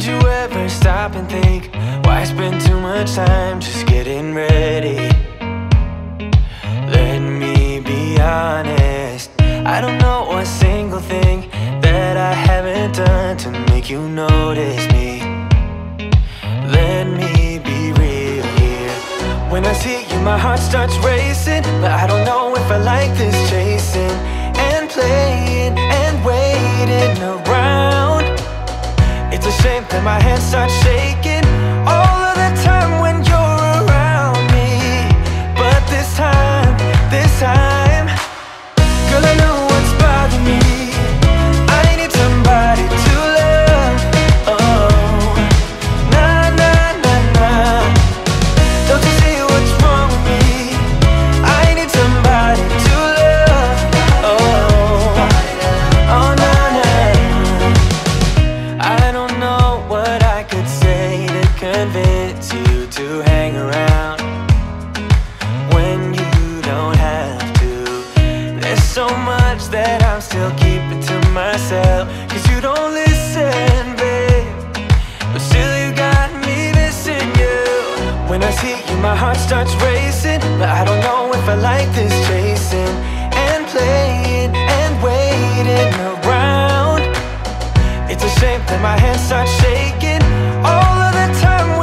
you ever stop and think, why spend too much time just getting ready? Let me be honest, I don't know a single thing that I haven't done to make you notice me. Let me be real here. When I see you, my heart starts racing, but I don't know if I like this chasing and playing and waiting around. It's a shame that my hands start shaking all of the time when you're around me. But this time, girl, I know what's bothering me. I need somebody to love. Oh, nah, nah, nah, nah. Don't you see what's wrong with me? I need somebody to love. Oh, oh, nah, nah. I don't know what I could say to convince you to hang around when you don't have to. There's so much that I'm still keeping to myself, 'cause you don't listen, babe. But still you got me missing you. When I see you, my heart starts racing, but I don't know if I like this chasing and playing and waiting around. It's a shame that my hands start shaking all of the time